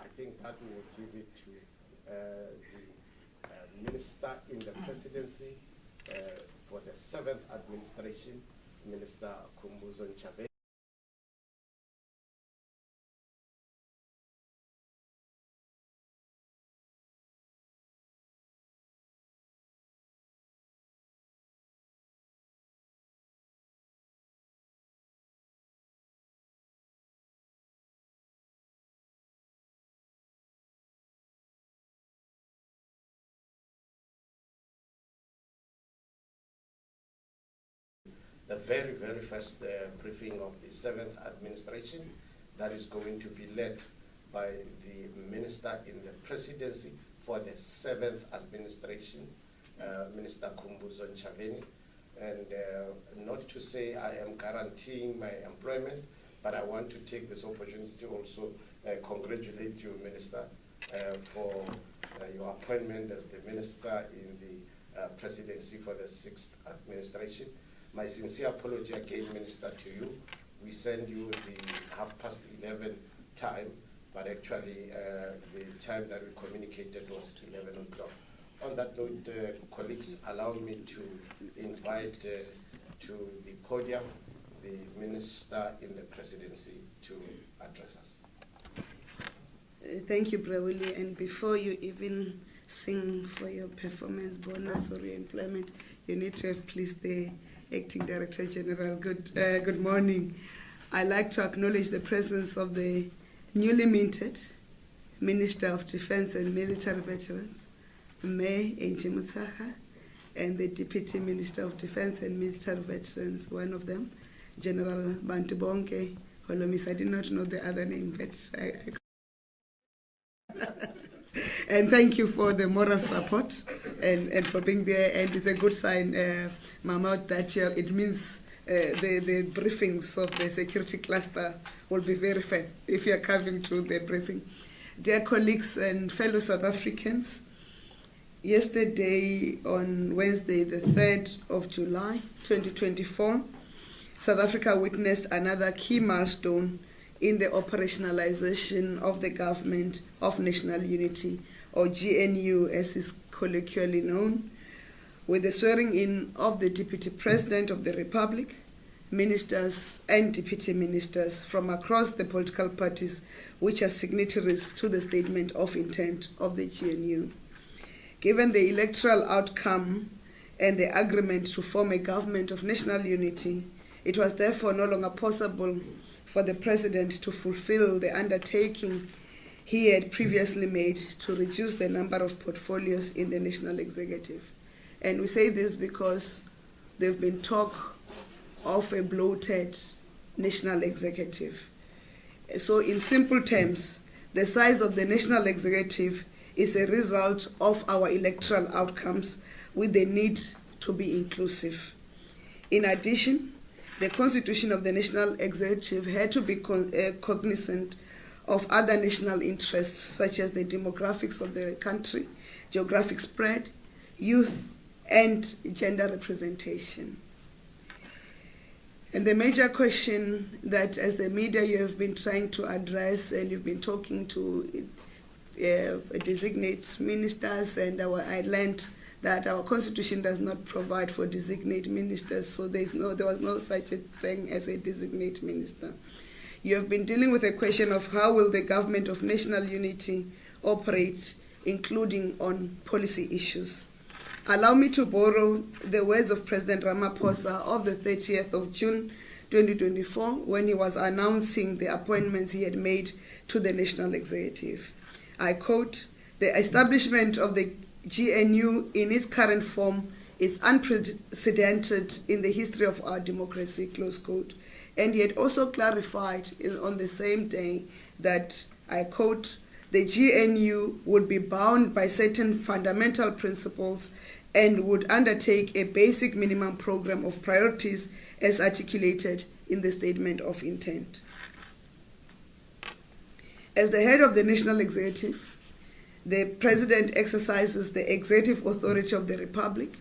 I think that we will give it to the Minister in the Presidency for the 7th Administration, Minister Khumbudzo Ntshavheni. The very, very first briefing of the 7th Administration that is going to be led by the Minister in the Presidency for the 7th Administration, Minister Khumbudzo Ntshavheni. And not to say I am guaranteeing my employment, but I want to take this opportunity to also congratulate you, Minister, for your appointment as the Minister in the Presidency for the 6th Administration. My sincere apology again, Minister, to you. We send you the 11:30 time, but actually the time that we communicated was 11 o'clock. On that note, colleagues, allow me to invite to the podium the Minister in the Presidency to address us. Thank you, Brawley. And before you even sing for your performance bonus or your employment, you need to have pleased the Acting Director General. Good morning. I'd like to acknowledge the presence of the newly minted Minister of Defense and Military Veterans, May Mutsaha, and the Deputy Minister of Defense and Military Veterans, one of them, General Bantubonke Holomis. I did not know the other name, but and thank you for the moral support and for being there. And it's a good sign, Mama, that it means the briefings of the security cluster will be verified if you are coming to the briefing. Dear colleagues and fellow South Africans, yesterday on Wednesday, the 3rd of July, 2024, South Africa witnessed another key milestone in the operationalization of the Government of National Unity, or GNU as is colloquially known, with the swearing in of the Deputy President of the Republic, ministers and deputy ministers from across the political parties which are signatories to the statement of intent of the GNU. Given the electoral outcome and the agreement to form a government of national unity, it was therefore no longer possible for the President to fulfill the undertaking he had previously made to reduce the number of portfolios in the National Executive. And we say this because there's been talk of a bloated National Executive. So in simple terms, the size of the National Executive is a result of our electoral outcomes with the need to be inclusive. In addition, the constitution of the National Executive had to be cognizant of other national interests such as the demographics of the country, geographic spread, youth, and gender representation. And the major question that as the media you have been trying to address, and you've been talking to designate ministers, and I learned that our constitution does not provide for designate ministers, so there was no such a thing as a designate minister. You have been dealing with the question of how will the Government of National Unity operate, including on policy issues. Allow me to borrow the words of President Ramaphosa of the 30th of June 2024 when he was announcing the appointments he had made to the National Executive. I quote, "The establishment of the GNU in its current form is unprecedented in the history of our democracy," close quote. And he had also clarified on the same day that, I quote, "the GNU would be bound by certain fundamental principles and would undertake a basic minimum program of priorities as articulated in the statement of intent." As the head of the National Executive, the President exercises the executive authority of the Republic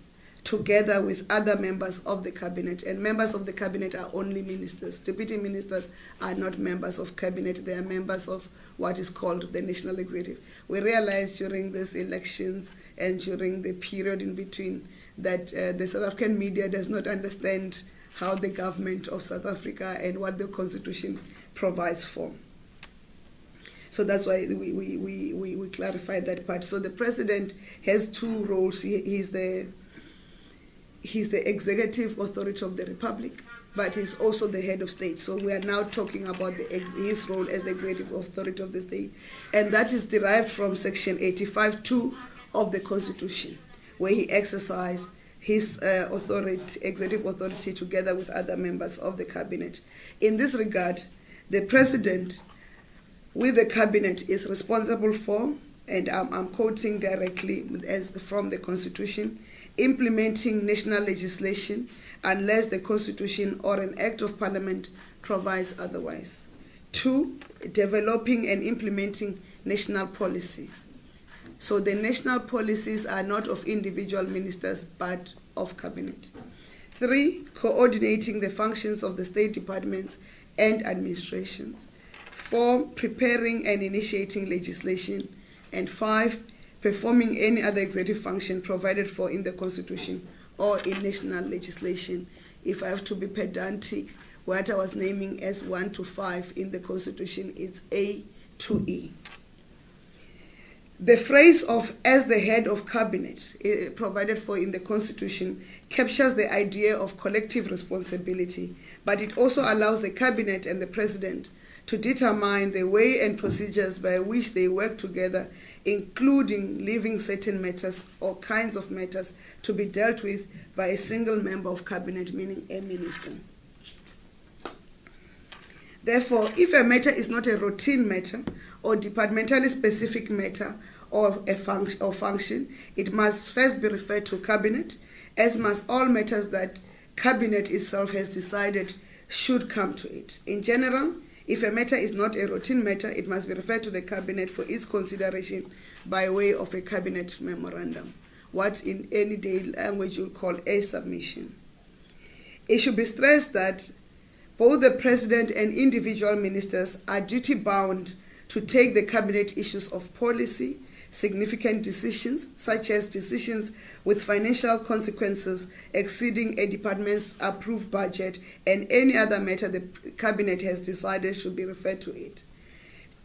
together with other members of the cabinet. And members of the cabinet are only ministers. Deputy ministers are not members of cabinet. They are members of what is called the national executive. We realized during these elections and during the period in between that the South African media does not understand how the government of South Africa and what the constitution provides for. So that's why we clarified that part. So the president has two roles. He's the executive authority of the republic, but he's also the head of state. So we are now talking about his role as the executive authority of the state, and that is derived from section 85(2) of the constitution, where he exercised his executive authority together with other members of the cabinet. In this regard, the president with the cabinet is responsible for, and I'm quoting directly from the constitution, implementing national legislation unless the constitution or an act of parliament provides otherwise. 2, developing and implementing national policy. So the national policies are not of individual ministers but of cabinet. 3, coordinating the functions of the state departments and administrations. 4, preparing and initiating legislation. And 5, performing any other executive function provided for in the Constitution or in national legislation. If I have to be pedantic, what I was naming as 1 to 5 in the Constitution, it's A to E. The phrase of "as the head of cabinet" provided for in the Constitution captures the idea of collective responsibility, but it also allows the cabinet and the president to determine the way and procedures by which they work together, including leaving certain matters or kinds of matters to be dealt with by a single member of cabinet, meaning a minister. Therefore, if a matter is not a routine matter or departmentally specific matter or a function, it must first be referred to cabinet, as must all matters that cabinet itself has decided should come to it. In general, if a matter is not a routine matter, it must be referred to the cabinet for its consideration by way of a cabinet memorandum, what in any day language you'll call a submission. It should be stressed that both the president and individual ministers are duty-bound to take the cabinet issues of policy, significant decisions, such as decisions with financial consequences exceeding a department's approved budget, and any other matter the cabinet has decided should be referred to it.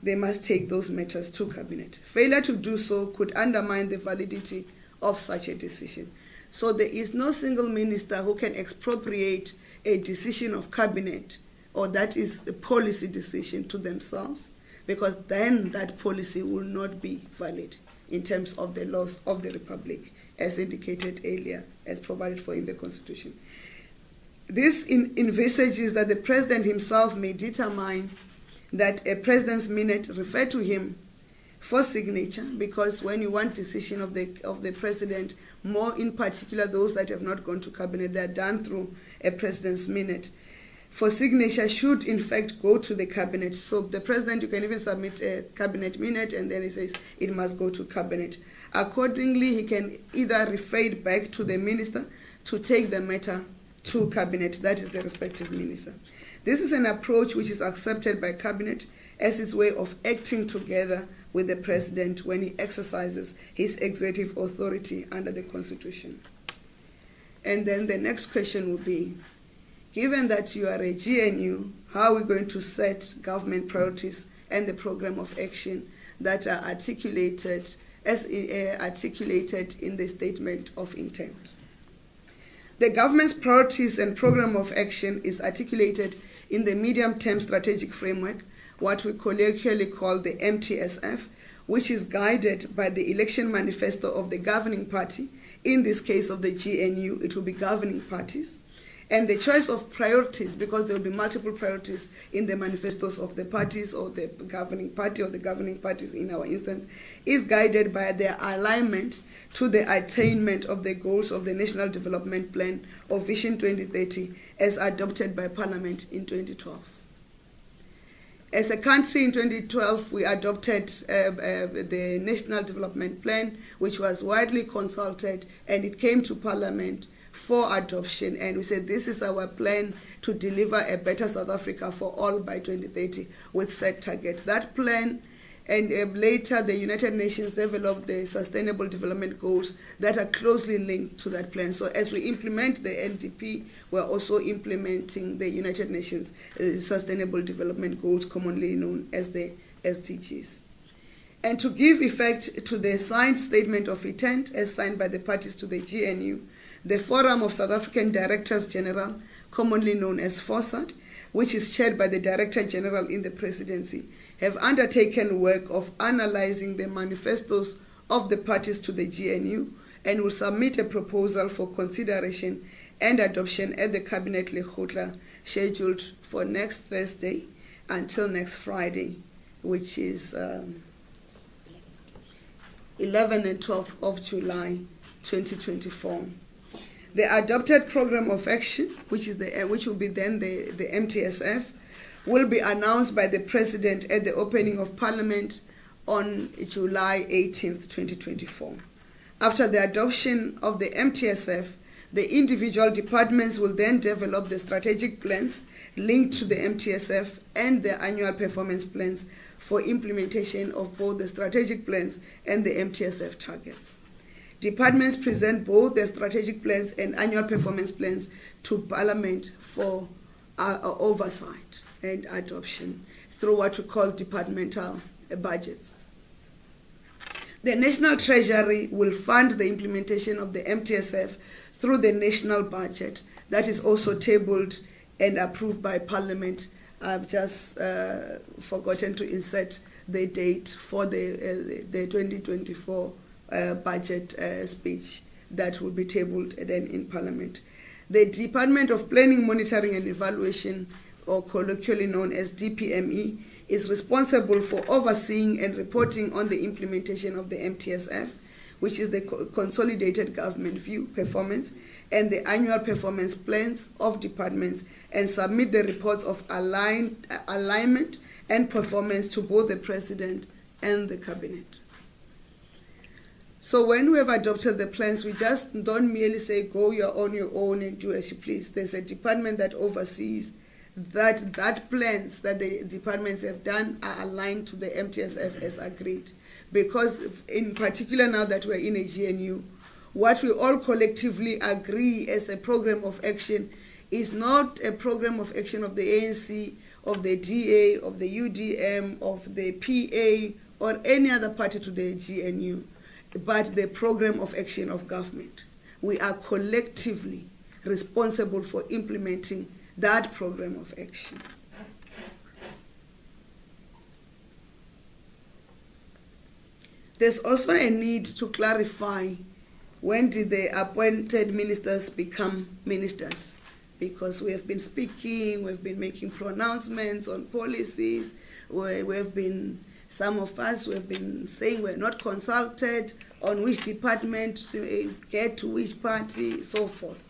They must take those matters to cabinet. Failure to do so could undermine the validity of such a decision. So there is no single minister who can expropriate a decision of cabinet, or that is a policy decision, to themselves, because then that policy will not be valid in terms of the laws of the republic, as indicated earlier, as provided for in the Constitution. This envisages that the president himself may determine that a president's minute refer to him for signature, because when you want decision of the president, more in particular those that have not gone to cabinet, they are done through a president's minute. For signature should in fact go to the cabinet. So the president, you can even submit a cabinet minute and then he says it must go to cabinet. Accordingly, he can either refer it back to the minister to take the matter to cabinet, that is the respective minister. This is an approach which is accepted by cabinet as its way of acting together with the president when he exercises his executive authority under the Constitution. And then the next question would be, given that you are a GNU, how are we going to set government priorities and the program of action that are articulated in the statement of intent? The government's priorities and program of action is articulated in the medium-term strategic framework, what we colloquially call the MTSF, which is guided by the election manifesto of the governing party. In this case of the GNU, it will be governing parties. And the choice of priorities, because there will be multiple priorities in the manifestos of the parties or the governing party or the governing parties in our instance, is guided by their alignment to the attainment of the goals of the National Development Plan or Vision 2030 as adopted by Parliament in 2012. As a country in 2012, we adopted the National Development Plan, which was widely consulted, and it came to Parliament for adoption, and we said this is our plan to deliver a better South Africa for all by 2030 with set target. That plan, and later the United Nations developed the Sustainable Development Goals that are closely linked to that plan. So as we implement the NDP, we're also implementing the United Nations Sustainable Development Goals, commonly known as the SDGs. And to give effect to the signed statement of intent as signed by the parties to the GNU, the Forum of South African Directors General, commonly known as FOSAD, which is chaired by the Director General in the Presidency, have undertaken work of analyzing the manifestos of the parties to the GNU and will submit a proposal for consideration and adoption at the Cabinet Lekgotla, scheduled for next Thursday until next Friday, which is 11 and 12 of July 2024. The adopted program of action, which will be then the MTSF, will be announced by the President at the opening of Parliament on July 18th, 2024. After the adoption of the MTSF, the individual departments will then develop the strategic plans linked to the MTSF and the annual performance plans for implementation of both the strategic plans and the MTSF targets. Departments present both their strategic plans and annual performance plans to Parliament for oversight and adoption through what we call departmental budgets. The National Treasury will fund the implementation of the MTSF through the national budget that is also tabled and approved by Parliament. I've just forgotten to insert the date for the 2024 budget speech that will be tabled then in Parliament. The Department of Planning, Monitoring and Evaluation, or colloquially known as DPME, is responsible for overseeing and reporting on the implementation of the MTSF, which is the Consolidated Government View performance, and the annual performance plans of departments, and submit the reports of alignment and performance to both the President and the Cabinet. So when we have adopted the plans, we just don't merely say, go on your own and do as you please. There's a department that oversees that plans that the departments have done are aligned to the MTSF as agreed. Because in particular now that we're in a GNU, what we all collectively agree as a program of action is not a program of action of the ANC, of the DA, of the UDM, of the PA, or any other party to the GNU, but the program of action of government. We are collectively responsible for implementing that program of action. There's also a need to clarify when did the appointed ministers become ministers, because we have been speaking, we've been making pronouncements on policies, some of us have been saying we're not consulted on which department to get to which party, so forth.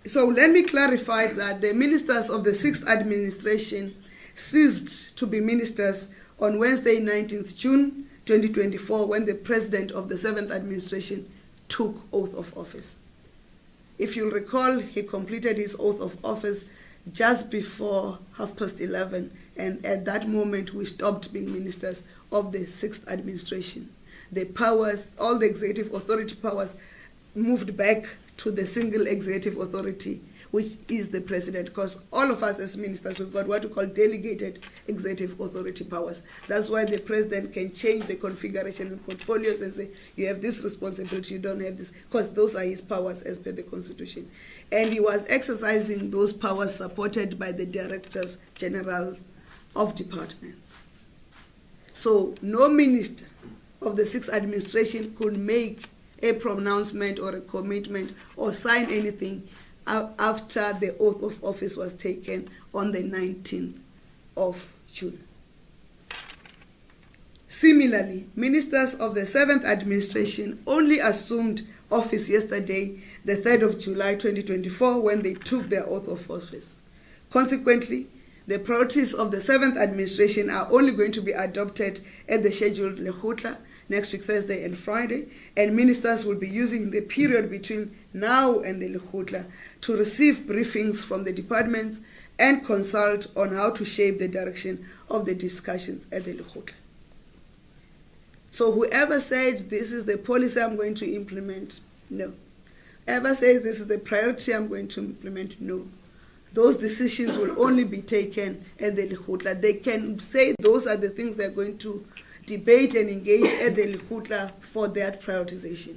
So let me clarify that the ministers of the 6th administration ceased to be ministers on Wednesday, 19th June 2024, when the president of the 7th administration took oath of office. If you'll recall, he completed his oath of office just before 11:30, and at that moment we stopped being ministers of the 6th administration. The powers, all the executive authority powers, moved back to the single executive authority, which is the president, because all of us as ministers, we've got what we call delegated executive authority powers. That's why the president can change the configuration of portfolios and say, you have this responsibility, you don't have this, because those are his powers as per the Constitution. And he was exercising those powers supported by the directors general of departments. So no minister of the 6th administration could make a pronouncement or a commitment or sign anything after the oath of office was taken on the 19th of June. Similarly, ministers of the 7th administration only assumed office yesterday, the 3rd of July 2024, when they took their oath of office. Consequently, the priorities of the 7th administration are only going to be adopted at the scheduled Lekgotla next week, Thursday and Friday, and ministers will be using the period between now and the Lekgotla to receive briefings from the departments and consult on how to shape the direction of the discussions at the Lekgotla. So whoever said this is the policy I'm going to implement, no. Whoever says this is the priority I'm going to implement, no. Those decisions will only be taken at the Lekgotla. They can say those are the things they're going to debate and engage at the Lekgotla for that prioritization.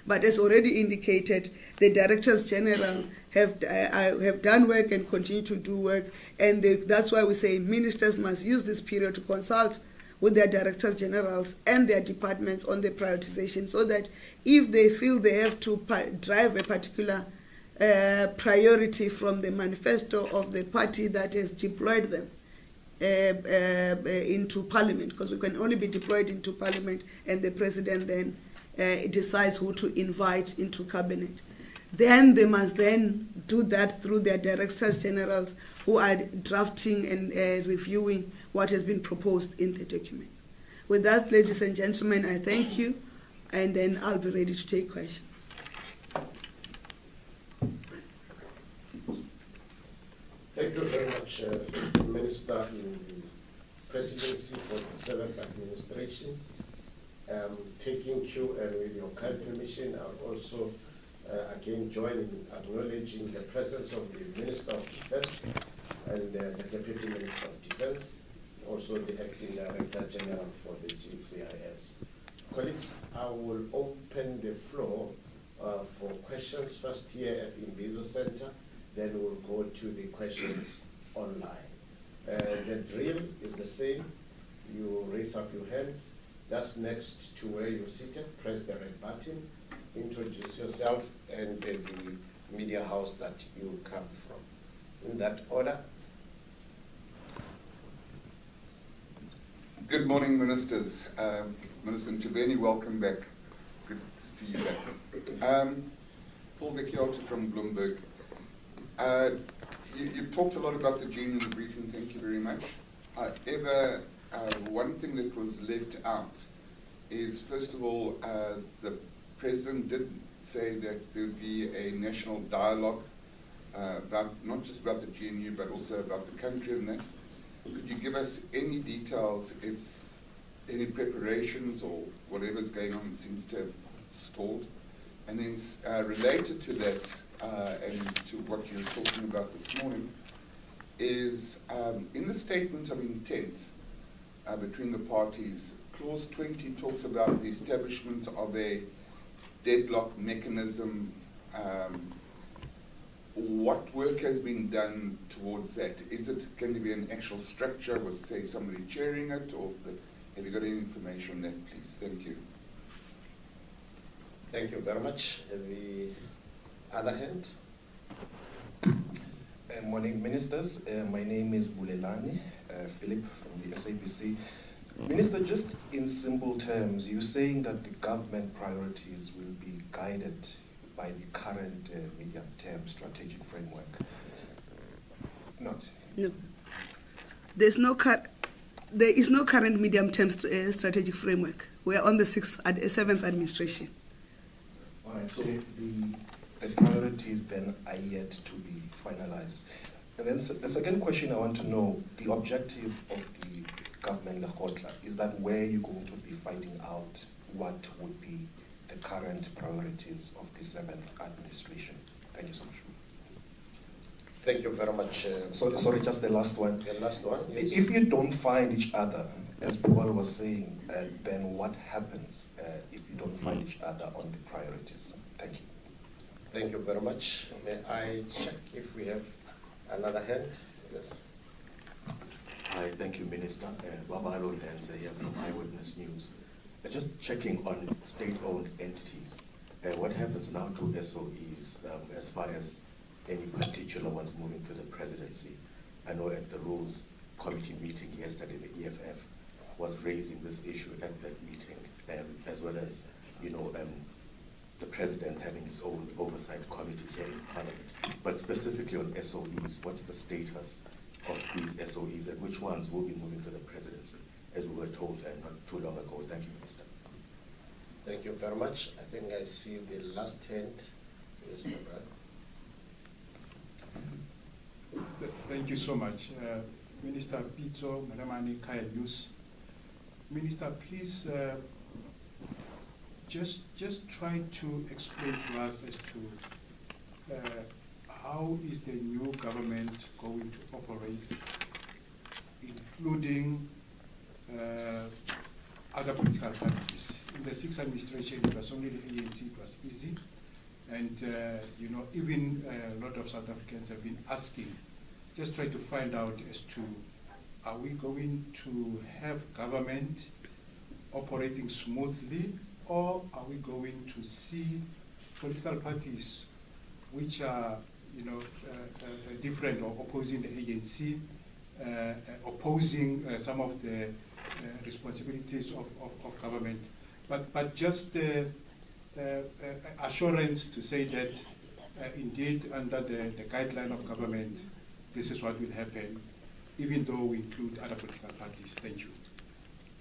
But as already indicated, the Directors General have done work and continue to do work, and that's why we say ministers must use this period to consult with their Directors Generals and their departments on the prioritization, so that if they feel they have to drive a particular priority from the manifesto of the party that has deployed them into Parliament, because we can only be deployed into Parliament and the President then decides who to invite into Cabinet. Then they must then do that through their Directors Generals who are drafting and reviewing what has been proposed in the documents. With that, ladies and gentlemen, I thank you, and then I'll be ready to take questions. Thank you very much, Minister in the Presidency for the 7th Administration. Taking cue and with your kind permission, I'll also again join in acknowledging the presence of the Minister of Defense and the Deputy Minister of Defense, also the Acting Director General for the GCIS. Colleagues, I will open the floor for questions first here at Khumbudzo Center, then we'll go to the questions online. The drill is the same. You raise up your hand just next to where you're seated, press the red button, introduce yourself and the media house that you come from. In that order. Good morning, Ministers. Minister Ntshavheni, welcome back. Good to see you back. Paul Vecchiota from Bloomberg. You've talked a lot about the GNU briefing, thank you very much. However, one thing that was left out is, first of all, the President did say that there would be a national dialogue about not just about the GNU, but also about the country and that. Could you give us any details if any preparations or whatever's going on seems to have stalled? And then related to that, and to what you were talking about this morning, is in the statement of intent between the parties, Clause 20 talks about the establishment of a deadlock mechanism. What work has been done towards that? Is it going to be an actual structure with, say, somebody chairing it, or have you got any information on that, please? Thank you. Thank you very much. The other hand. Morning, Ministers. My name is Bulelani Philip from the SABC. Minister, just in simple terms, you're saying that the government priorities will be guided by the current medium-term strategic framework. Not? No. There is no current medium-term strategic framework. We are on the 7th administration. All right, so the priorities then are yet to be finalized. And then the second question I want to know, the objective of the government Lekgotla, is that where you're going to be finding out what would be the current priorities of the 7th administration? Thank you so much. Thank you very much. Sorry, just the last one. The last one, yes. If you don't find each other, as Paul was saying, then what happens if you don't find each other on the priorities? Thank you. Thank you very much. May I check if we have another hand? Yes. Hi, thank you, Minister. Babalo Danza here from Eyewitness News. Just checking on state-owned entities. What happens now to SOEs as far as any particular ones moving to the presidency? I know at the Rules Committee meeting yesterday, the EFF was raising this issue at that meeting, as well as, the President having his own oversight committee here in Parliament. But specifically on SOEs, what's the status of these SOEs and which ones will be moving to the presidency, as we were told not too long ago? Thank you, Minister. Thank you very much. I think I see the last hand. Yes, my brother. Thank you so much. Minister Pitso, Madamani Kayalius. Minister, please just try to explain to us as to how is the new government going to operate, including other political parties. In the sixth administration, it was only the ANC, it was easy. And, you know, even a lot of South Africans have been asking, just try to find out as to, are we going to have government operating smoothly, or are we going to see political parties which are, you know, different or opposing the ANC, opposing some of the responsibilities of government, but just assurance to say that indeed under the guideline of government, this is what will happen, even though we include other political parties. Thank you.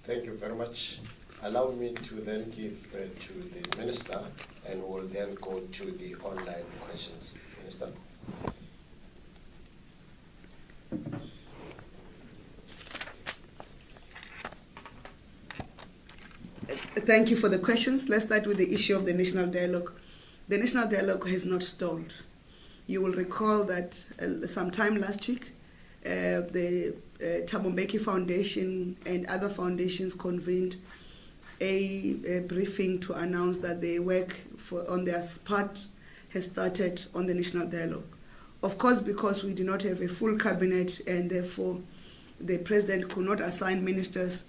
Thank you very much. Allow me to then give to the Minister, and we'll then go to the online questions. Minister. Thank you for the questions. Let's start with the issue of the national dialogue. The national dialogue has not stalled. You will recall that sometime last week, the Thabo Mbeki Foundation and other foundations convened a briefing to announce that the work on their part has started on the national dialogue. Of course, because we do not have a full cabinet and therefore the president could not assign ministers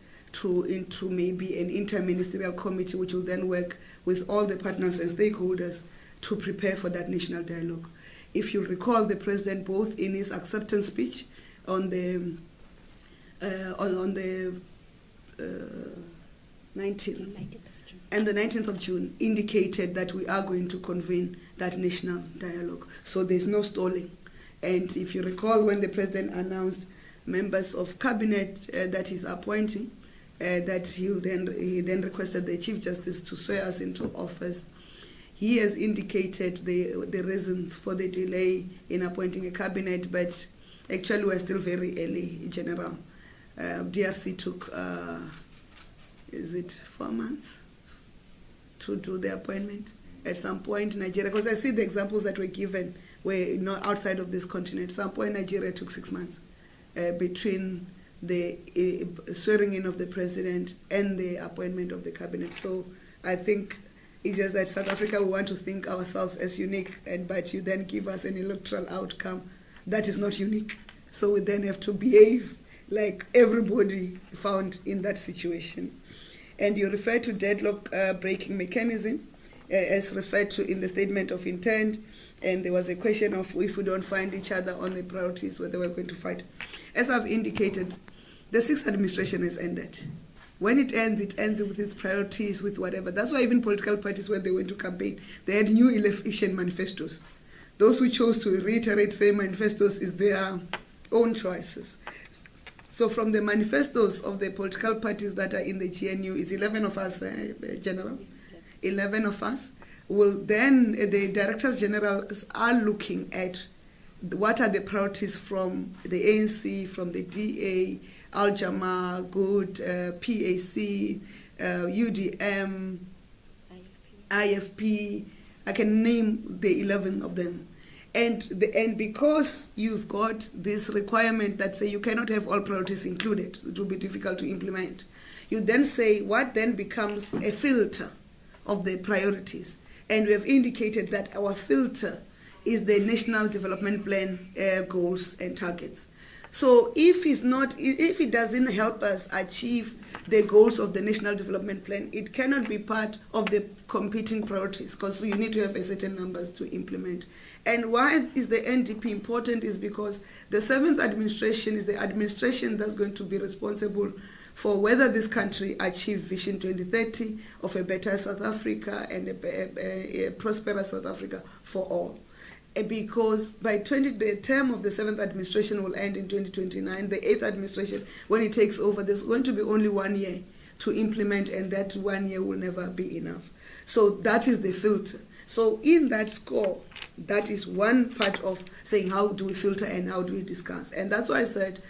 into maybe an interministerial committee which will then work with all the partners and stakeholders to prepare for that national dialogue. If you recall, the president, both in his acceptance speech on the 19th and the 19th of June, indicated that we are going to convene that national dialogue. So there's no stalling. And if you recall, when the president announced members of cabinet that he's appointing, that he then requested the Chief Justice to swear us into office. He has indicated the reasons for the delay in appointing a cabinet, but actually we're still very early in general. DRC took, is it 4 months to do the appointment? At some point, Nigeria, because I see the examples that were given were not outside of this continent. At some point, Nigeria took 6 months between the swearing in of the president and the appointment of the cabinet. So I think it's just that South Africa, we want to think ourselves as unique, but you then give us an electoral outcome that is not unique. So we then have to behave like everybody found in that situation. And you refer to deadlock breaking mechanism as referred to in the statement of intent, and there was a question of if we don't find each other on the priorities, whether we're going to fight. As I've indicated, the sixth administration has ended. When it ends with its priorities, with whatever. That's why even political parties, when they went to campaign, they had new election manifestos. Those who chose to reiterate same manifestos is their own choices. So from the manifestos of the political parties that are in the GNU, is 11 of us, General? 11 of us. Well, then the directors general are looking at what are the priorities from the ANC, from the DA, Al-Jama, Good, PAC, UDM, IFP. I can name the 11 of them. And because you've got this requirement that say you cannot have all priorities included, it will be difficult to implement. You then say what then becomes a filter of the priorities. And we have indicated that our filter is the National Development Plan goals and targets. So if it doesn't help us achieve the goals of the National Development Plan, it cannot be part of the competing priorities, because you need to have a certain numbers to implement. And why is the NDP important is because the 7th administration is the administration that's going to be responsible for whether this country achieve Vision 2030 of a better South Africa and a prosperous South Africa for all. Because by the term of the 7th administration will end in 2029, the 8th administration, when it takes over, there's going to be only 1 year to implement, and that 1 year will never be enough. So that is the filter. So in that score, that is one part of saying how do we filter and how do we discuss. And that's why I said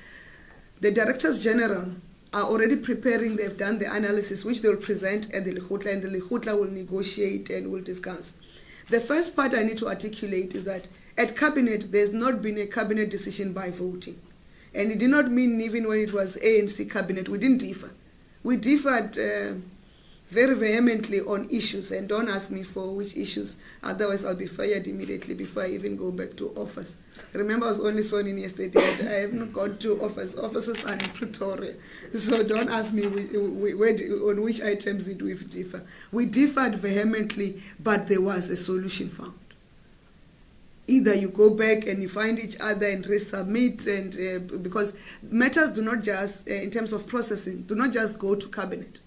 the Directors General are already preparing, they've done the analysis, which they'll present at the Lekgotla, and the Lekgotla will negotiate and will discuss. The first part I need to articulate is that at Cabinet, there's not been a Cabinet decision by voting. And it did not mean even when it was ANC Cabinet, we didn't differ. We differed very vehemently on issues, and don't ask me for which issues, otherwise I'll be fired immediately before I even go back to office. Remember, I was only sworn in yesterday. I have not gone to office. Offices are in Pretoria. So don't ask me on which items did we differ. We differed vehemently, but there was a solution found. Either you go back and you find each other and resubmit, and because matters do not just, in terms of processing, do not just go to Cabinet.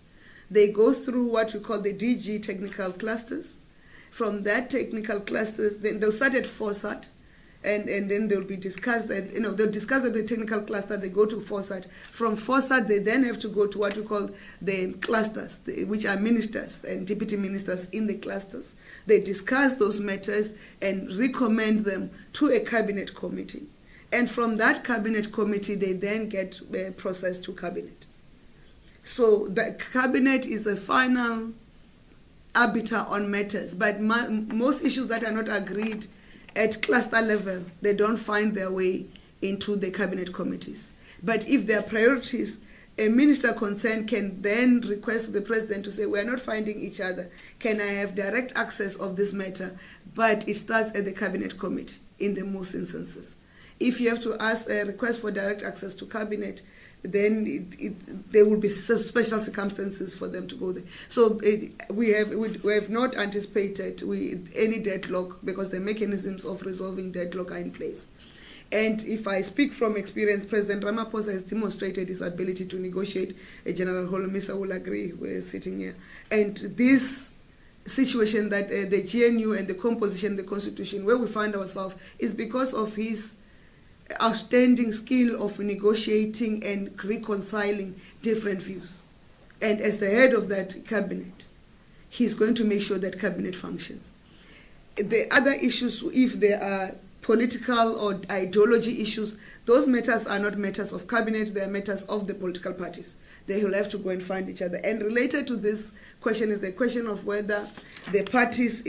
They go through what we call the DG technical clusters. From that technical clusters, then they'll start at FORSAT, and then they'll be discussed, they'll discuss at the technical cluster, they go to FORSAT. From FORSAT, they then have to go to what we call the clusters, which are ministers and deputy ministers in the clusters. They discuss those matters and recommend them to a Cabinet committee. And from that Cabinet committee, they then get processed to Cabinet. So the Cabinet is a final arbiter on matters, but most issues that are not agreed at cluster level, they don't find their way into the Cabinet committees. But if there are priorities, a minister concerned can then request the President to say, we are not finding each other. Can I have direct access of this matter? But it starts at the Cabinet committee in the most instances. If you have to ask a request for direct access to Cabinet, then there will be special circumstances for them to go there. So we have not anticipated any deadlock, because the mechanisms of resolving deadlock are in place. And if I speak from experience, President Ramaphosa has demonstrated his ability to negotiate. General Holomisa will agree, we're sitting here. And this situation that the GNU and the composition, the Constitution, where we find ourselves, is because of his outstanding skill of negotiating and reconciling different views. And as the head of that Cabinet, he's going to make sure that Cabinet functions. The other issues, if there are political or ideology issues, those matters are not matters of Cabinet, they are matters of the political parties. They will have to go and find each other. And related to this question is the question of whether the parties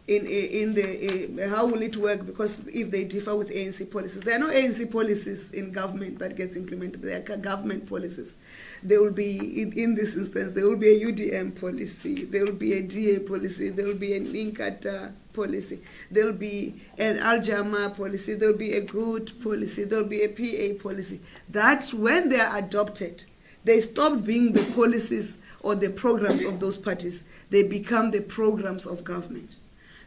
how will it work, because if they differ with ANC policies, there are no ANC policies in government that gets implemented. They are government policies. There will be, in this instance, there will be a UDM policy, there will be a DA policy, there will be an Inkatha policy, there will be an Al-Jama policy, there will be a good policy, there will be a PA policy. That's when they are adopted. They stop being the policies or the programs of those parties. They become the programs of government.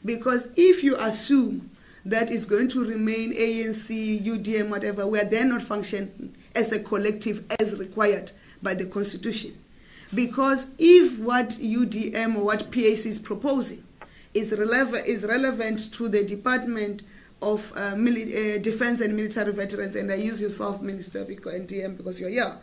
Because if you assume that it's going to remain ANC, UDM, whatever, where they're not functioning as a collective as required by the Constitution. Because if what UDM or what PAC is proposing is relevant to the Department of Defense and Military Veterans, and I use yourself, Minister, and DM, because you're here,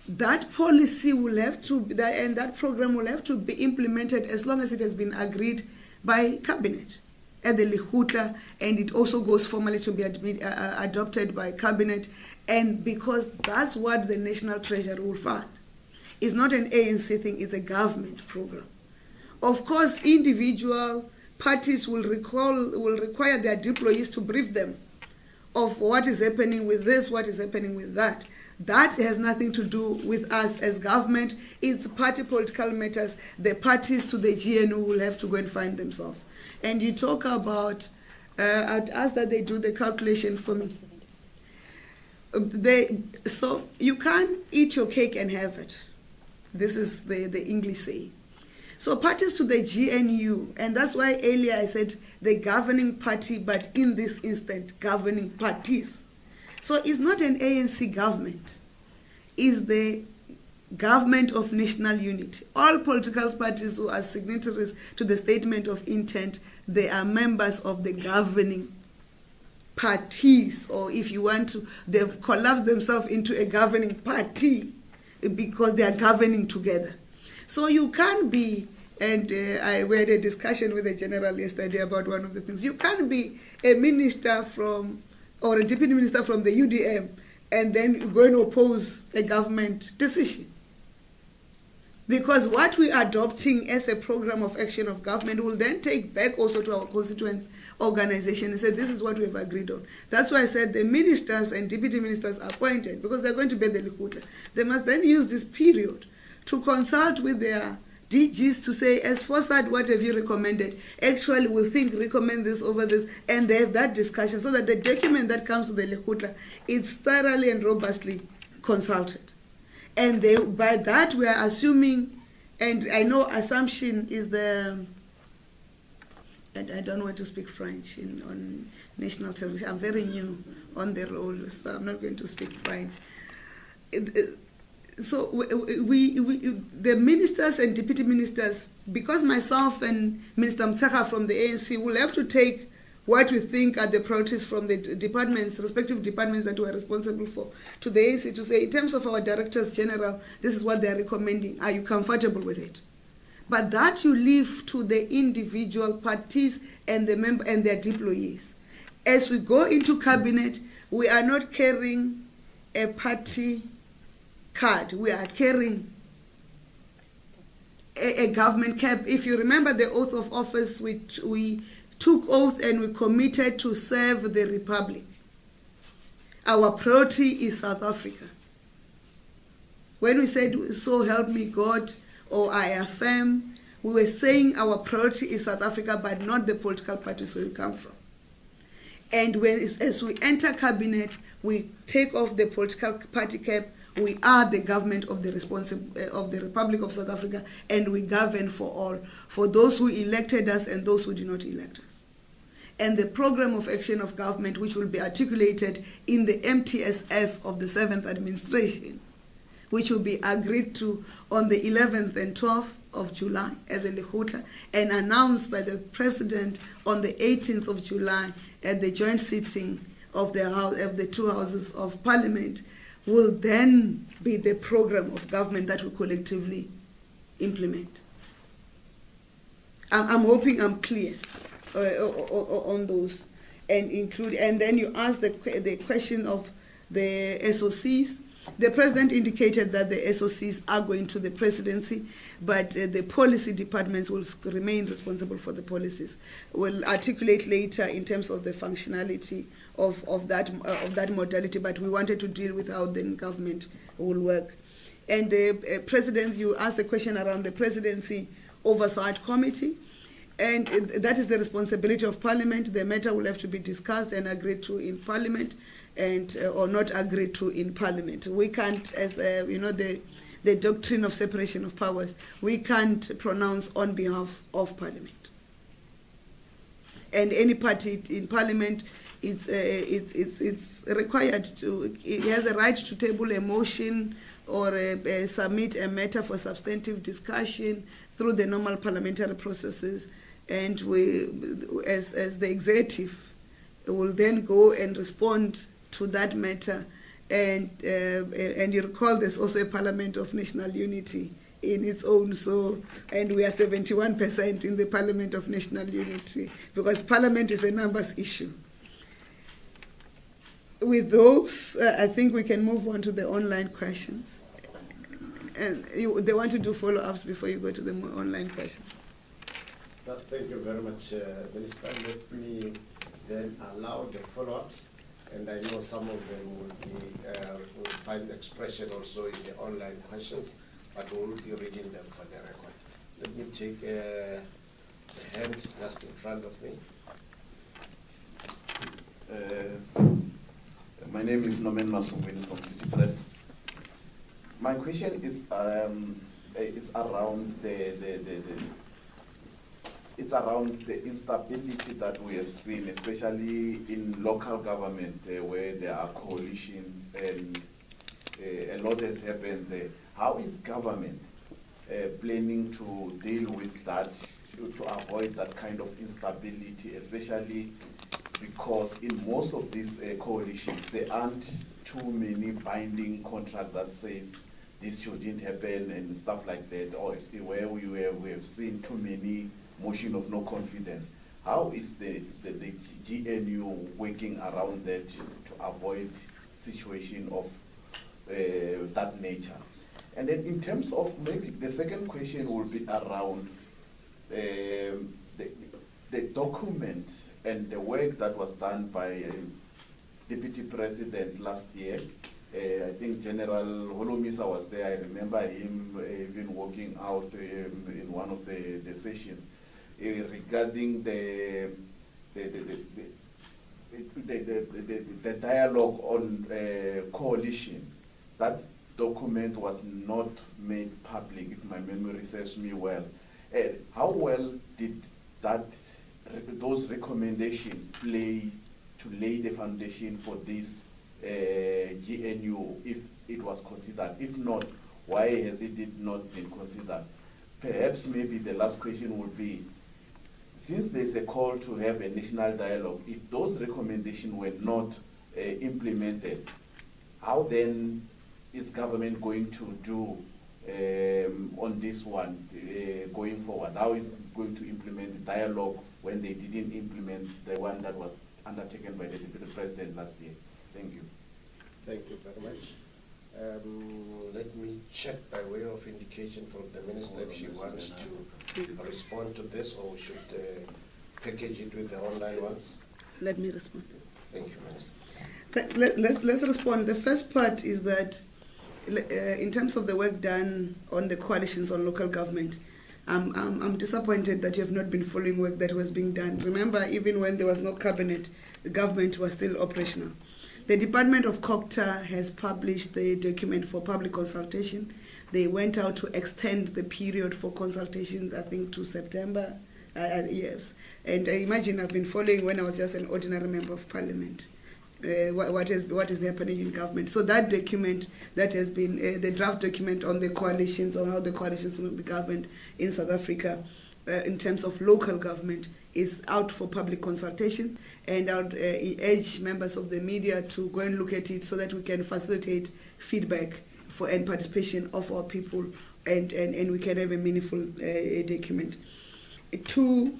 that policy will have to, and that program will have to be implemented as long as it has been agreed by Cabinet at the Lekgotla, and it also goes formally to be adopted by Cabinet, and because that's what the National Treasury will fund. It's not an ANC thing, it's a government program. Of course, individual parties will require their deployees to brief them of what is happening with this, what is happening with that. That has nothing to do with us as government. It's party political matters. The parties to the GNU will have to go and find themselves. And you talk about, I'd ask that they do the calculation for me. So you can't eat your cake and have it. This is the English saying. So parties to the GNU, and that's why earlier I said the governing party, but in this instant, governing parties. So it's not an ANC government. It's the government of national unity. All political parties who are signatories to the statement of intent, they are members of the governing parties, or if you want to, they've collapsed themselves into a governing party. because they are governing together. So you can't be, and we had a discussion with the general yesterday about one of the things. You can't be a minister from, or a deputy minister from the UDM, and then go and oppose a government decision. Because what we are adopting as a program of action of government will then take back also to our constituent organization and say, this is what we have agreed on. That's why I said the ministers and deputy ministers are appointed, because they're going to be the Lekgotla. They must then use this period to consult with their DGs to say, as FOSAD, what have you recommended? Actually, we recommend this over this, and they have that discussion so that the document that comes to the Lekgotla is thoroughly and robustly consulted. And by that we are assuming, and I know assumption is and I don't want to speak French on national television. I'm very new on the role, so I'm not going to speak French. So the ministers and deputy ministers, because myself and Minister Mtsaka from the ANC will have to take what we think are the priorities from the departments, respective departments that we are responsible for, to the ANC to say, in terms of our directors general, this is what they are recommending. Are you comfortable with it? But that you leave to the individual parties and the member and their deployees. As we go into cabinet, we are not carrying a party card. We are carrying a government cap. If you remember the oath of office, we took oath and we committed to serve the Republic. Our priority is South Africa. When we said, so help me God, or I affirm, we were saying our priority is South Africa, but not the political parties where we come from. And as we enter cabinet, we take off the political party cap. We are the government of the Republic of South Africa, and we govern for all, for those who elected us and those who did not elect us. And the program of action of government, which will be articulated in the MTSF of the 7th administration, which will be agreed to on the 11th and 12th of July at the Lekgotla, and announced by the President on the 18th of July at the joint sitting of the two houses of Parliament, will then be the program of government that we collectively implement. I'm hoping I'm clear on those, and then you ask the question of the SOCs. The President indicated that the SOCs are going to the presidency, but the policy departments will remain responsible for the policies. We'll articulate later in terms of the functionality of that modality, but we wanted to deal with how the government will work. And the President, you asked a question around the Presidency Oversight Committee, and that is the responsibility of Parliament. The matter will have to be discussed and agreed to in Parliament, and or not agreed to in Parliament. We can't, as the doctrine of separation of powers, we can't pronounce on behalf of Parliament. And any party in Parliament, it's required to, it has a right to table a motion or submit a matter for substantive discussion through the normal parliamentary processes, and we, as the executive, will then go and respond to that matter. And you recall there's also a Parliament of National Unity in its own, so, and we are 71% in the Parliament of National Unity, because Parliament is a numbers issue. With those, I think we can move on to the online questions. And they want to do follow-ups before you go to the online questions. Well, thank you very much, Minister. Let me then allow the follow-ups, and I know some of them will find expression also in the online questions, but we will be reading them for the record. Let me take the hand just in front of me. My name is Nomen Masungwini from City Press. My question is around it's around the instability that we have seen, especially in local government where there are coalitions and a lot has happened there. How is government planning to deal with that, to avoid that kind of instability, especially because in most of these coalitions, there aren't too many binding contracts that says this shouldn't happen and stuff like that, or where we have seen too many motion of no confidence. How is the GNU working around that to avoid situation of that nature? And then in terms of, maybe the second question will be around the document and the work that was done by Deputy President last year. I think General Holomisa was there. I remember him even walking out in one of the sessions regarding the dialogue on coalition. That document was not made public, if my memory serves me well. How well did those recommendations play to lay the foundation for this GNU, if it was considered? If not, why has it not been considered? Perhaps maybe the last question would be, since there's a call to have a national dialogue, if those recommendations were not implemented, how then is government going to do on this one going forward? How is it going to implement the dialogue when they didn't implement the one that was undertaken by the Deputy President last year? Thank you. Thank you very much. Let me check by way of indication from the Minister if she wants to respond to this, or we should package it with the online ones. Let me respond. Thank you, Minister. Let's respond. The first part is that in terms of the work done on the coalitions on local government, I'm disappointed that you have not been following work that was being done. Remember, even when there was no cabinet, the government was still operational. The Department of COCTA has published the document for public consultation. They went out to extend the period for consultations, I think, to September. Yes. And imagine I've been following when I was just an ordinary member of parliament. What is happening in government. So that document that has been, the draft document on the coalitions, on how the coalitions will be governed in South Africa in terms of local government, is out for public consultation, and I would urge members of the media to go and look at it so that we can facilitate feedback and participation of our people, and we can have a meaningful document. Two,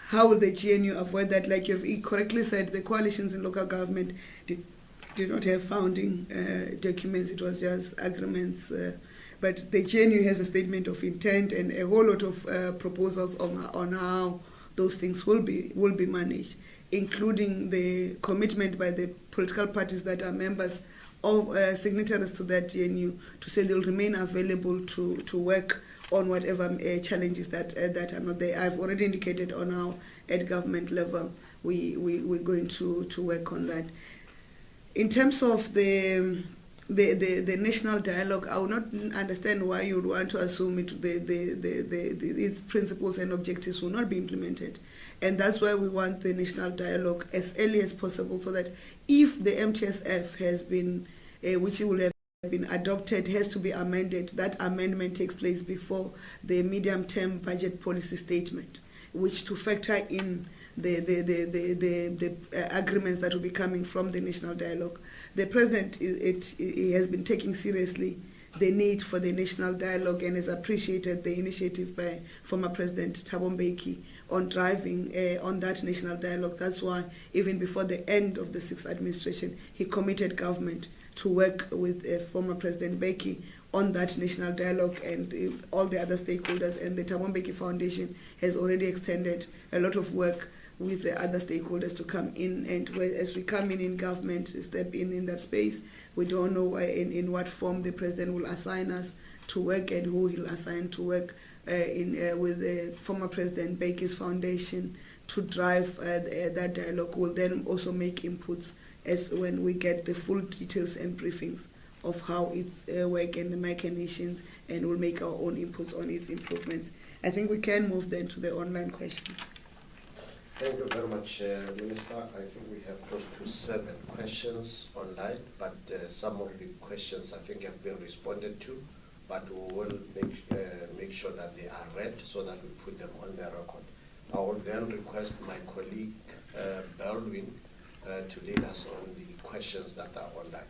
how will the GNU avoid that? Like you've correctly said, the coalitions in local government did not have founding documents, it was just agreements. But the GNU has a statement of intent and a whole lot of proposals on how those things will be managed, including the commitment by the political parties that are members of signatories to that GNU to say they'll remain available to work on whatever challenges that are not there. I've already indicated on how at government level we're going to work on that. In terms of the national dialogue, I would not understand why you would want to assume its principles and objectives will not be implemented. And that's why we want the national dialogue as early as possible, so that if the MTSF has been, which will have been adopted, has to be amended, that amendment takes place before the medium-term budget policy statement, which to factor in the agreements that will be coming from the national dialogue. The President he has been taking seriously the need for the national dialogue and has appreciated the initiative by former President Thabo Mbeki on driving on that national dialogue. That's why even before the end of the 6th administration, he committed government to work with former President Mbeki on that national dialogue and all the other stakeholders. And the Thabo Mbeki Foundation has already extended a lot of work with the other stakeholders to come in, and as we come in government, step in that space. We don't know in what form the President will assign us to work and who he'll assign to work with the former President Mbeki's foundation to drive that dialogue. We'll then also make inputs as when we get the full details and briefings of how it's work and the machinations, and we'll make our own inputs on its improvements. I think we can move then to the online questions. Thank you very much, Minister. I think we have close to 7 questions online, but some of the questions I think have been responded to, but we will make sure that they are read so that we put them on the record. I will then request my colleague Baldwin to lead us on the questions that are online.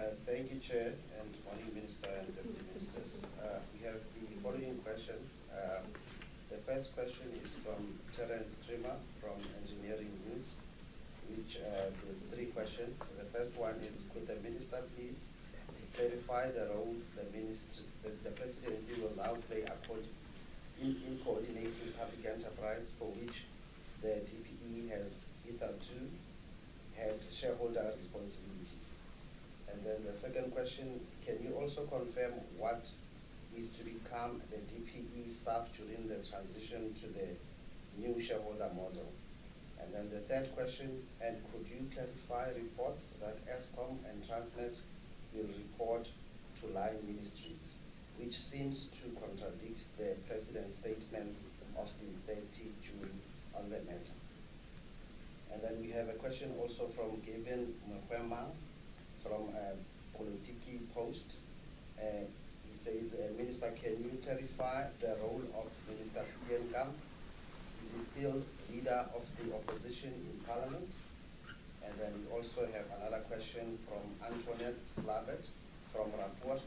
Thank you, Chair, and morning, Minister and Deputy Ministers. We have the following questions. The first question is from Terence Trimmer from Engineering News, which there's 3 questions. The first one is, could the Minister please clarify the role the Presidency will now play in coordinating public enterprise for which the DPE has hitherto had shareholder responsibility? And then the second question, can you also confirm what is to become the DPE staff during the transition to the new shareholder model? And then the third question, and could you clarify reports that ESCOM and Transnet will report to line ministries, which seems to contradict the President's statements of the 30th June on the matter? And then we have a question also from Gavin Mkwema from Politiki Post. He says, Minister, can you clarify the role of Minister Steenkamp? Is he still leader of the opposition in Parliament? And then we also have another question from Antoinette Slavet from Rapport.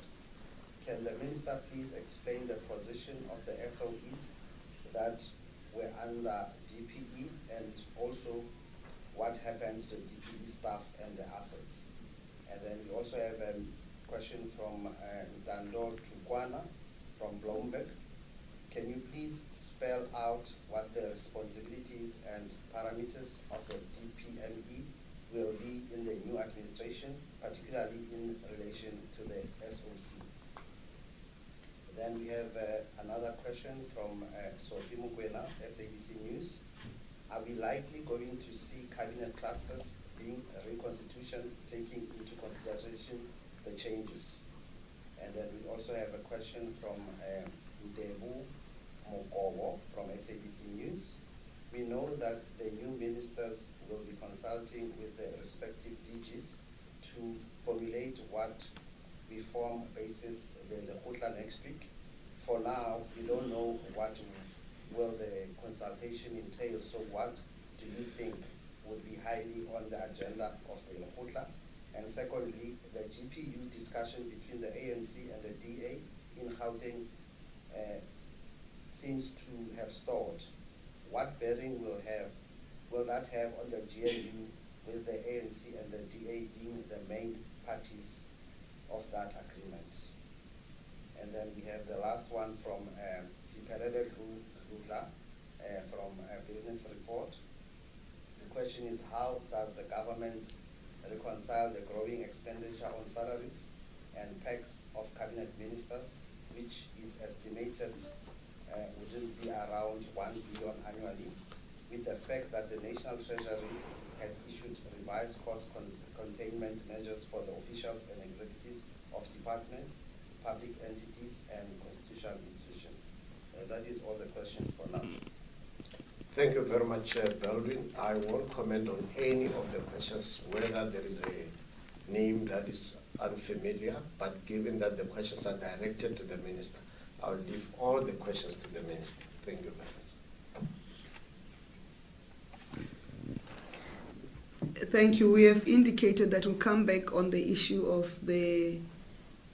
Can the Minister please explain the position of the SOEs that were under DPE, and also what happens to DPE staff and the assets? And then we also have a question from Dando Tukwana from Bloomberg. Can you please spell out what the responsibilities and parameters of the DPME will be in the new administration, particularly in relation to the SOCs? Then we have another question from Sophie Mukwena, SABC News. Are we likely going to see cabinet clusters being reconstitution, taking into consideration the changes? And then we also have a question from Ndebu Mokobo from SABC News. We know that the new ministers will be consulting with the respective DGs to formulate what reform basis the Lekgotla next week. For now, we don't know what will the consultation entail, so what do you think would be highly on the agenda of the Lekgotla? And secondly, the GPU discussion between the ANC and the DA in Gauteng seems to have stalled. What bearing will that have on the GNU, with the ANC and the DA being the main parties of that agreement? And then we have the last one from Siperele Rudla from Business Report. The question is, how does the government reconcile the growing expenditure on salaries and packs of cabinet ministers, which is estimated wouldn't be around 1 billion annually, with the fact that the National Treasury has issued revised cost containment measures for the officials and executives of departments, public entities, and constitutional institutions? That is all the questions for now. Thank you very much, Belvin. I won't comment on any of the questions, whether there is a name that is unfamiliar, but given that the questions are directed to the Minister, I'll leave all the questions to the Minister. Thank you very much. Thank you. We have indicated that we'll come back on the issue of the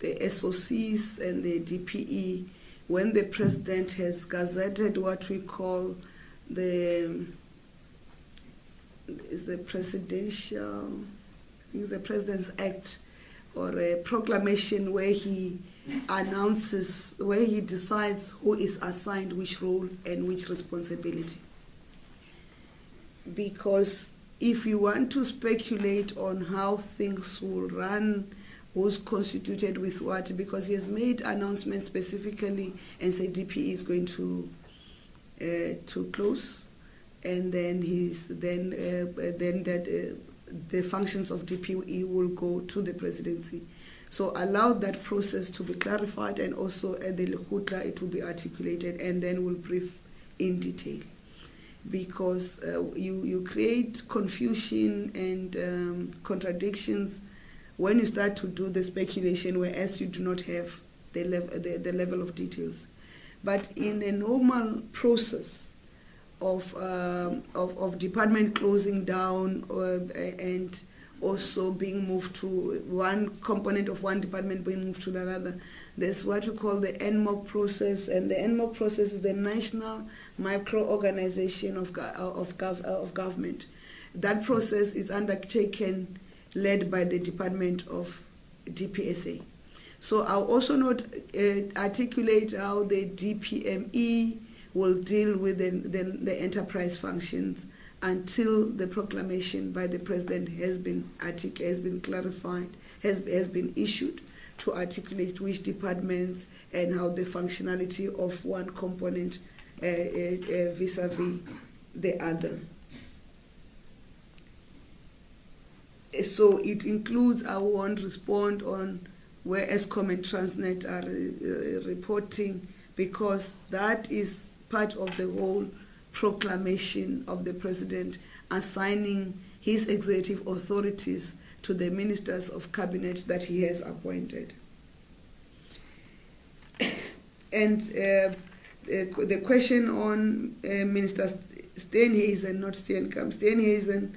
SOCs and the DPE when the President has gazetted what we call the President's Act, or a proclamation where he announces, where he decides who is assigned which role and which responsibility. Because if you want to speculate on how things will run, who's constituted with what, because he has made announcements specifically and said DPE is going to close, and then the functions of DPE will go to the Presidency. So allow that process to be clarified, and also at the Lekgotla it will be articulated, and then we'll brief in detail. Because you create confusion and contradictions when you start to do the speculation, whereas you do not have the level of details. But in a normal process of department closing down and also being moved to one component of one department being moved to another. There's what we call the NMOC process, and the NMOC process is the National Micro-Organization of Government. That process is undertaken, led by the Department of DPSA. So I'll also not articulate how the DPME will deal with the enterprise functions until the proclamation by the President has been clarified, has been issued, to articulate which departments and how the functionality of one component vis-a-vis the other. So it includes, I won't respond on where ESCOM and Transnet are reporting, because that is part of the whole proclamation of the President assigning his executive authorities to the ministers of cabinet that he has appointed. And the question on Minister Steenhuisen, not Steenkamp, Steenhuisen,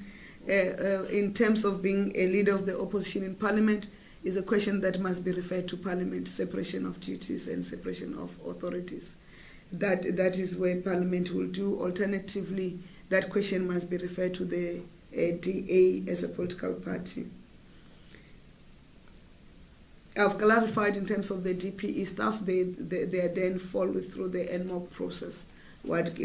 in terms of being a leader of the opposition in Parliament, is a question that must be referred to Parliament, separation of duties and separation of authorities. That is where Parliament will do. Alternatively, that question must be referred to the DA as a political party. I've clarified in terms of the DPE staff, they then follow through the NMOC process. What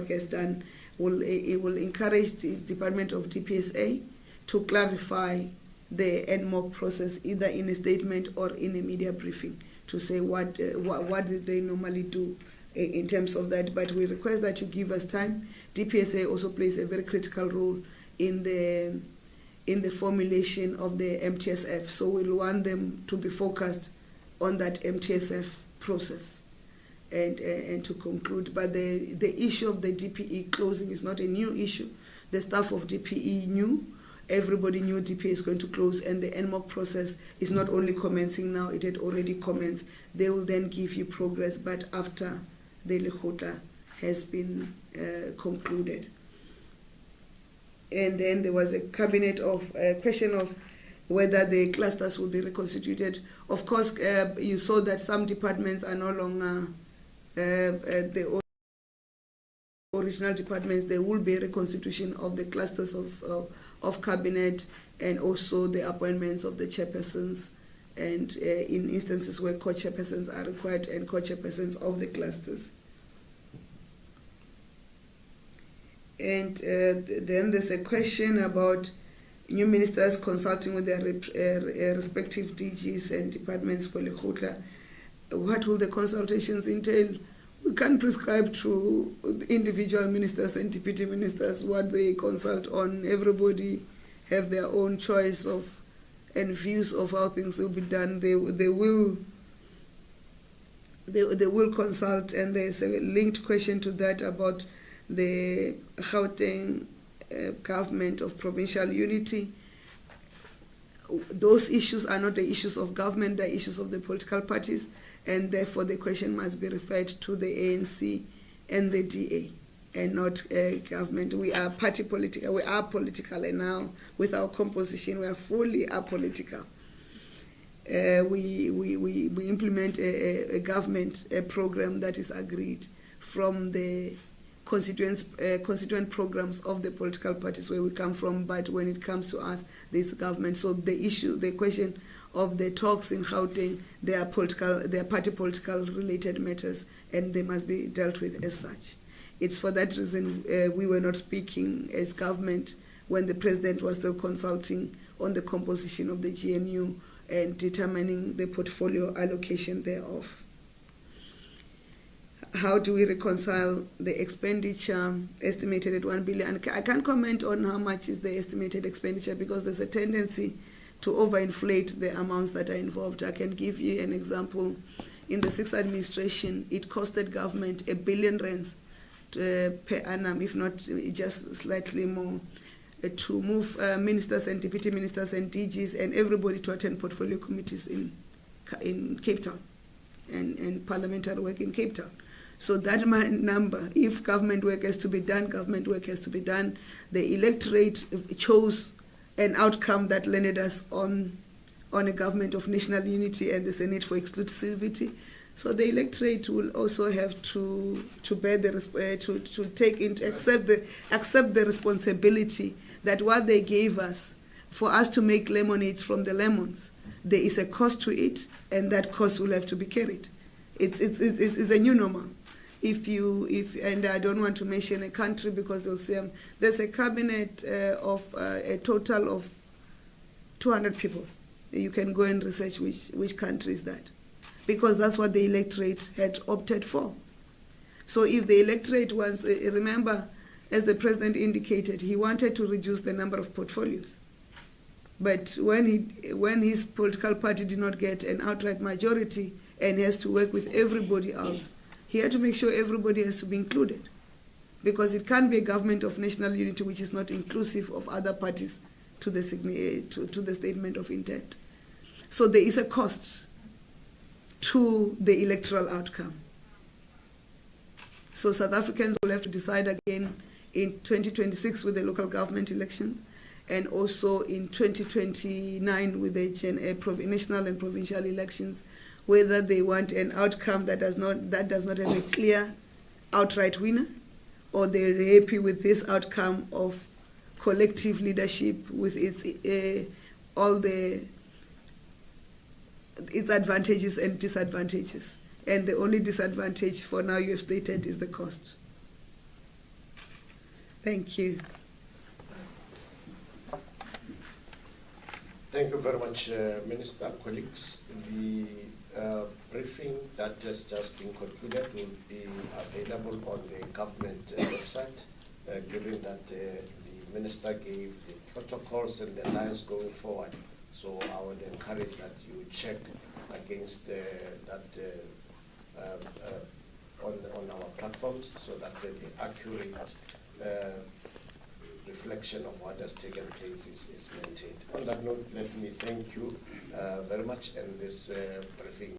gets done it will encourage the Department of DPSA to clarify the NMOC process, either in a statement or in a media briefing, to say what did they normally do in terms of that. But we request that you give us time. DPSA also plays a very critical role in the formulation of the MTSF, so we'll want them to be focused on that MTSF process and to conclude. But the issue of the DPE closing is not a new issue. The staff of DPE knew, everybody knew DPE is going to close, and the NMOC process is not only commencing now, it had already commenced. They will then give you progress, but after the Lekgotla has been concluded. And then there was a question of whether the clusters will be reconstituted. Of course, you saw that some departments are no longer the original departments. There will be a reconstitution of the clusters of cabinet, and also the appointments of the chairpersons, and in instances where co-chairpersons are required, and co-chairpersons of the clusters. And then there's a question about new ministers consulting with their respective DGs and departments for Lekgotla. What will the consultations entail? We can't prescribe to individual ministers and deputy ministers what they consult on. Everybody have their own choice of and views of how things will be done. They will consult, and there's a linked question to that about the Gauteng government of provincial unity. Those issues are not the issues of government, they're issues of the political parties, and therefore the question must be referred to the ANC and the DA, and not government. We are party political, we are political, and now with our composition we are fully apolitical. We implement a government program that is agreed from the constituent programs of the political parties where we come from, but when it comes to us, there's government. So the question of the talks in Gauteng, they are party political related matters, and they must be dealt with as such. It's for that reason we were not speaking as government when the President was still consulting on the composition of the GNU and determining the portfolio allocation thereof. How do we reconcile the expenditure estimated at 1 billion? I can't comment on how much is the estimated expenditure, because there's a tendency to overinflate the amounts that are involved. I can give you an example. In the 6th administration, it costed government 1 billion rands per annum, if not just slightly more, to move ministers and deputy ministers and DGs and everybody to attend portfolio committees in Cape Town and parliamentary work in Cape Town. So that number, if government work has to be done, government work has to be done. The electorate chose an outcome that landed us on a government of national unity and the Senate for exclusivity. So the electorate will also have to bear the to take into accept the responsibility that what they gave us for us to make lemonades from the lemons, there is a cost to it, and that cost will have to be carried. It's a new normal. And I don't want to mention a country because they'll say there's a cabinet of a total of 200 people. You can go and research which country is that, because that's what the electorate had opted for. So if the electorate wants, remember, as the president indicated, he wanted to reduce the number of portfolios. But when his political party did not get an outright majority and has to work with everybody else, he had to make sure everybody has to be included, because it can't be a government of national unity which is not inclusive of other parties to the statement of intent. So there is a cost to the electoral outcome. So South Africans will have to decide again in 2026 with the local government elections, and also in 2029 with the national and provincial elections, whether they want an outcome that does not have a clear outright winner, or they're happy with this outcome of collective leadership with its advantages and disadvantages. And the only disadvantage for now you have stated is the cost. Thank you. Thank you very much, Minister. Colleagues, the briefing that has just been concluded will be available on the government website, given that the Minister gave the protocols and the lines going forward. So I would encourage that you check against that on our platforms, so that the accurate reflection of what has taken place is maintained. On that note, let me thank you very much, and this briefing